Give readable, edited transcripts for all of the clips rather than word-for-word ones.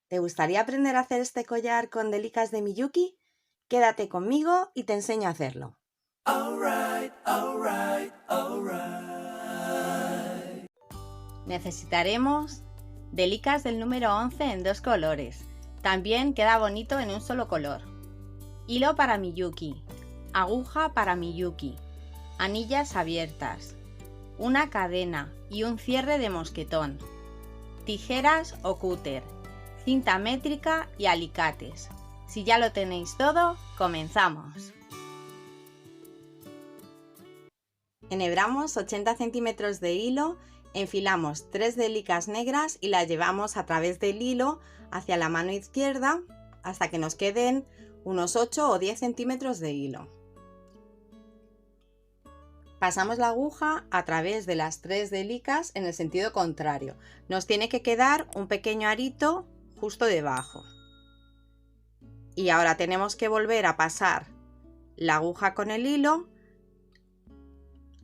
¿Te gustaría aprender a hacer este collar con delicas de Miyuki? Quédate conmigo y te enseño a hacerlo. Necesitaremos delicas del número 11 en 2 colores. También queda bonito en un solo color. Hilo para Miyuki, aguja para Miyuki, anillas abiertas, una cadena y un cierre de mosquetón, tijeras o cúter, cinta métrica y alicates. Si ya lo tenéis todo, comenzamos. Enhebramos 80 centímetros de hilo, enfilamos 3 delicas negras y las llevamos a través del hilo hacia la mano izquierda hasta que nos queden unos 8 o 10 centímetros de hilo. Pasamos la aguja a través de las 3 delicas en el sentido contrario. Nos tiene que quedar un pequeño arito justo debajo. Y ahora tenemos que volver a pasar la aguja con el hilo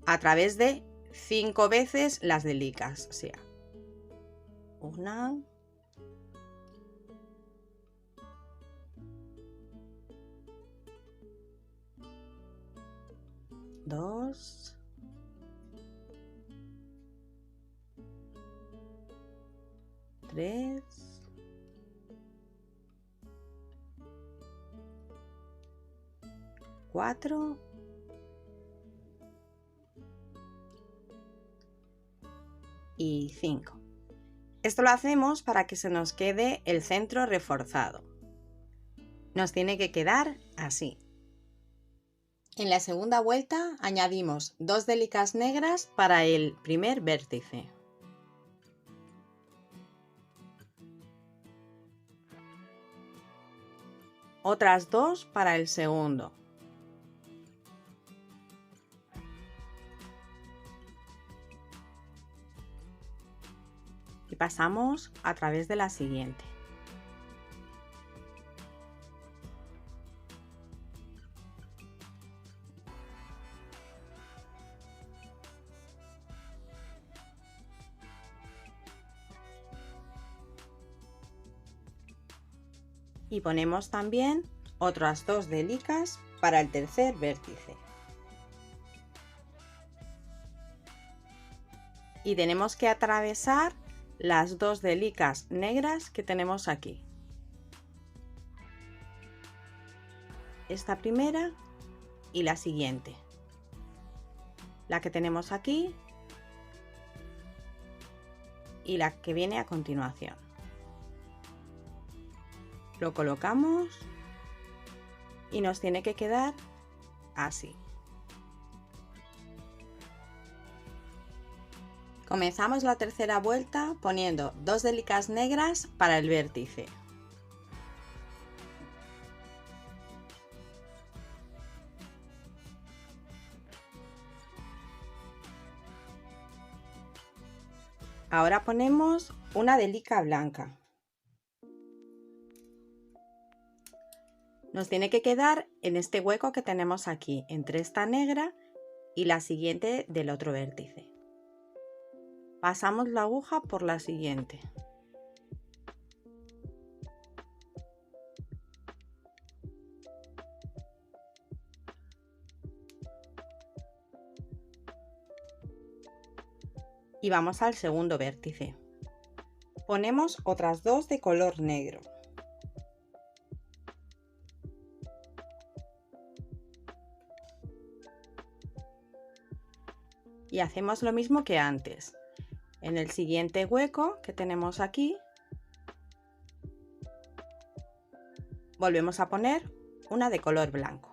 a través de 5 veces las delicas. O sea, 1, 2, 3, 4 y 5. Esto lo hacemos para que se nos quede el centro reforzado. Nos tiene que quedar así. En la segunda vuelta añadimos 2 delicas negras para el primer vértice. Otras 2 para el segundo. Y pasamos a través de la siguiente. Y ponemos también otras 2 delicas para el tercer vértice. Y tenemos que atravesar las 2 delicas negras que tenemos aquí. Esta primera y la siguiente. La que tenemos aquí y la que viene a continuación. Lo colocamos y nos tiene que quedar así. Comenzamos la tercera vuelta poniendo 2 delicas negras para el vértice. Ahora ponemos una delica blanca. Nos tiene que quedar en este hueco que tenemos aquí, entre esta negra y la siguiente del otro vértice. Pasamos la aguja por la siguiente. Y vamos al segundo vértice. Ponemos otras 2 de color negro. Y hacemos lo mismo que antes. En el siguiente hueco que tenemos aquí, volvemos a poner una de color blanco.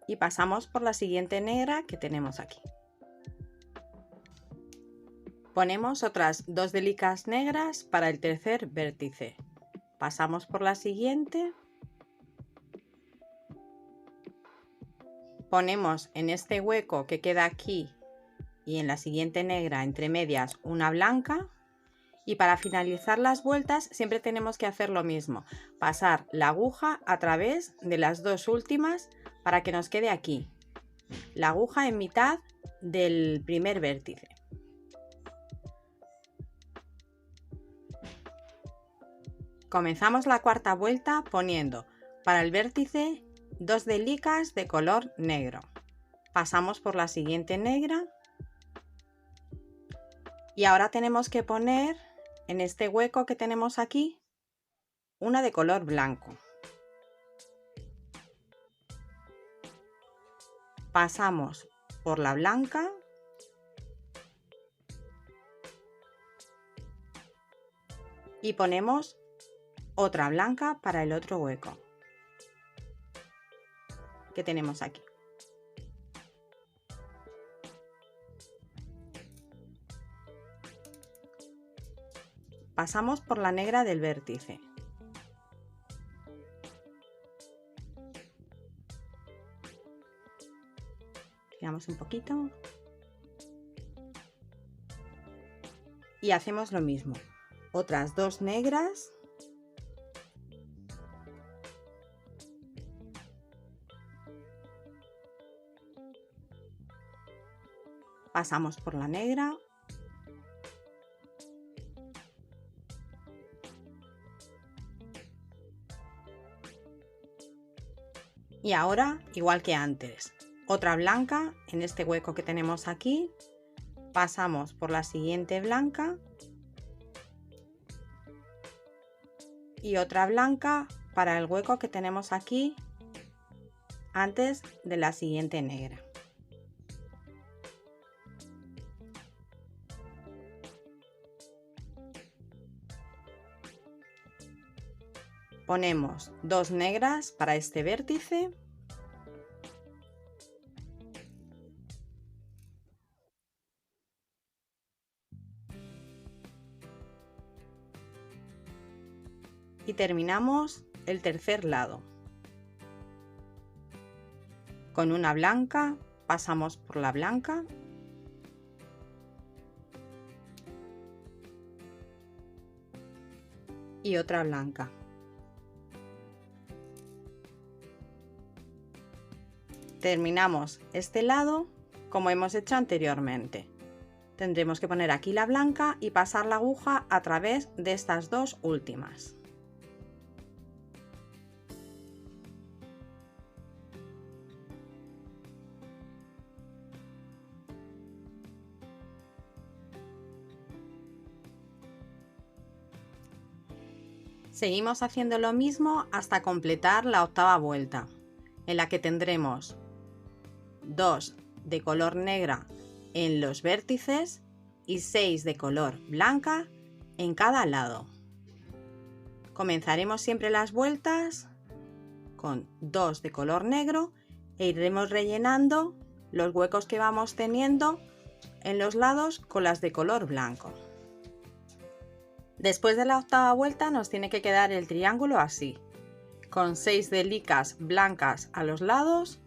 Y pasamos por la siguiente negra que tenemos aquí. Ponemos otras 2 delicas negras para el tercer vértice. Pasamos por la siguiente. Ponemos en este hueco que queda aquí y en la siguiente negra entre medias una blanca. Y para finalizar las vueltas siempre tenemos que hacer lo mismo. Pasar la aguja a través de las 2 últimas para que nos quede aquí. La aguja en mitad del primer vértice. Comenzamos la cuarta vuelta poniendo para el vértice 2 delicas de color negro. Pasamos por la siguiente negra y ahora tenemos que poner en este hueco que tenemos aquí una de color blanco. Pasamos por la blanca y ponemos otra blanca para el otro hueco que tenemos aquí. Pasamos por la negra del vértice. Giramos un poquito. Y hacemos lo mismo. Otras 2 negras. Pasamos por la negra. Y ahora, igual que antes, otra blanca en este hueco que tenemos aquí. Pasamos por la siguiente blanca. Y otra blanca para el hueco que tenemos aquí antes de la siguiente negra. Ponemos 2 negras para este vértice. Y terminamos el tercer lado. Con una blanca pasamos por la blanca. Y otra blanca. Terminamos este lado como hemos hecho anteriormente. Tendremos que poner aquí la blanca y pasar la aguja a través de estas 2 últimas. Seguimos haciendo lo mismo hasta completar la octava vuelta, en la que tendremos 2 de color negra en los vértices y 6 de color blanca en cada lado. Comenzaremos siempre las vueltas con 2 de color negro e iremos rellenando los huecos que vamos teniendo en los lados con las de color blanco. Después de la octava vuelta nos tiene que quedar el triángulo así, con 6 delicas blancas a los lados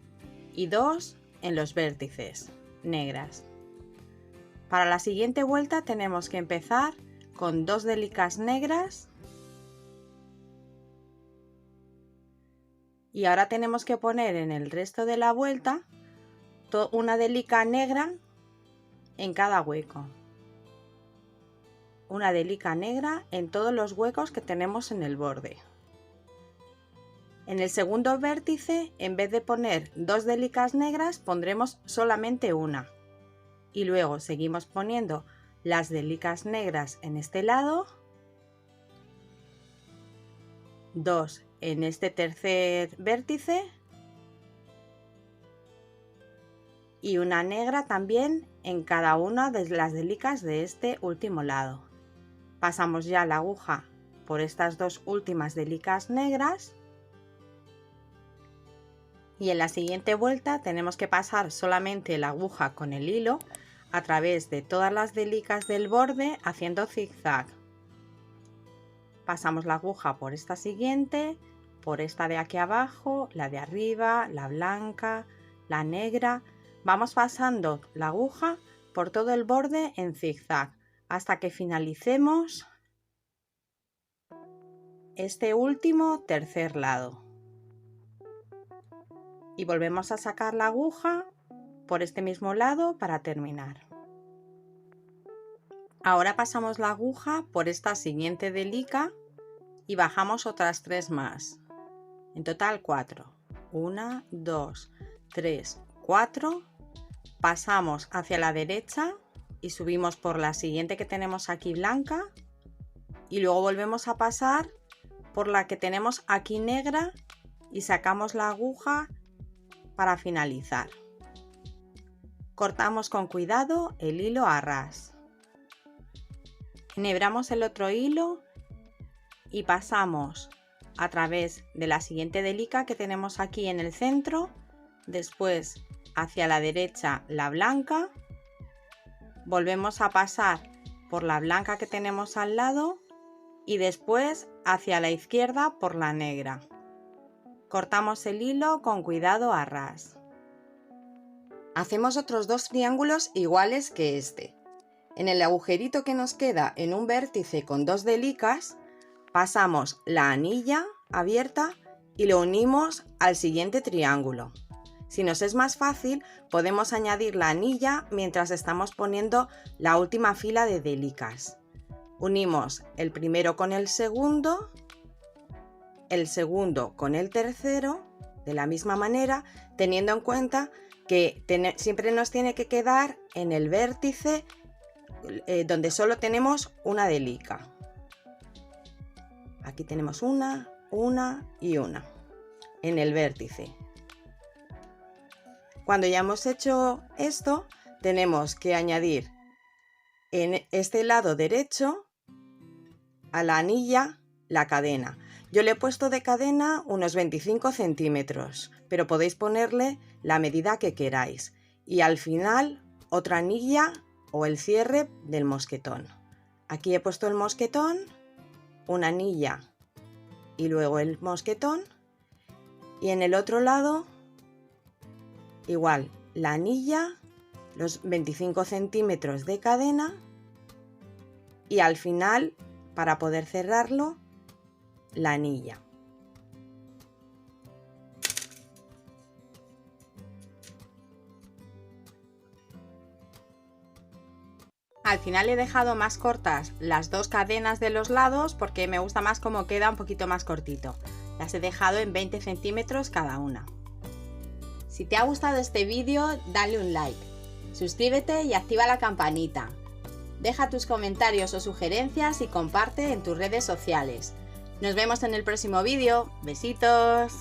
y 2 en los vértices, negras. Para la siguiente vuelta tenemos que empezar con 2 delicas negras y ahora tenemos que poner en el resto de la vuelta una delica negra en cada hueco. Una delica negra en todos los huecos que tenemos en el borde. En el segundo vértice, en vez de poner 2 delicas negras, pondremos solamente una. Y luego seguimos poniendo las delicas negras en este lado, 2 en este tercer vértice y una negra también en cada una de las delicas de este último lado. Pasamos ya la aguja por estas 2 últimas delicas negras y en la siguiente vuelta tenemos que pasar solamente la aguja con el hilo a través de todas las delicas del borde haciendo zigzag. Pasamos la aguja por esta siguiente, por esta de aquí abajo, la de arriba, la blanca, la negra. Vamos pasando la aguja por todo el borde en zigzag hasta que finalicemos este último tercer lado. Y volvemos a sacar la aguja por este mismo lado para terminar. Ahora pasamos la aguja por esta siguiente delica y bajamos otras 3 más. En total 4. 1, 2, 3, 4. Pasamos hacia la derecha y subimos por la siguiente que tenemos aquí blanca y luego volvemos a pasar por la que tenemos aquí negra y sacamos la aguja para finalizar. Cortamos con cuidado el hilo a ras. Enhebramos el otro hilo y pasamos a través de la siguiente delica que tenemos aquí en el centro, después hacia la derecha la blanca, volvemos a pasar por la blanca que tenemos al lado y después hacia la izquierda por la negra. Cortamos el hilo con cuidado a ras. Hacemos otros 2 triángulos iguales que este. En el agujerito que nos queda en un vértice con 2 delicas, pasamos la anilla abierta y lo unimos al siguiente triángulo. Si nos es más fácil, podemos añadir la anilla mientras estamos poniendo la última fila de delicas. Unimos el primero con el segundo con el tercero, de la misma manera, teniendo en cuenta que siempre nos tiene que quedar en el vértice donde solo tenemos una delica. Aquí tenemos una y una en el vértice. Cuando ya hemos hecho esto, tenemos que añadir en este lado derecho a la anilla la cadena. Yo le he puesto de cadena unos 25 centímetros, pero podéis ponerle la medida que queráis. Y al final otra anilla o el cierre del mosquetón. Aquí he puesto el mosquetón, una anilla y luego el mosquetón. Y en el otro lado igual la anilla, los 25 centímetros de cadena y al final, para poder cerrarlo, la anilla. Al final he dejado más cortas las 2 cadenas de los lados porque me gusta más cómo queda un poquito más cortito. Las he dejado en 20 centímetros cada una. Si te ha gustado este vídeo, dale un like, suscríbete y activa la campanita. Deja tus comentarios o sugerencias y comparte en tus redes sociales. Nos vemos en el próximo vídeo. Besitos.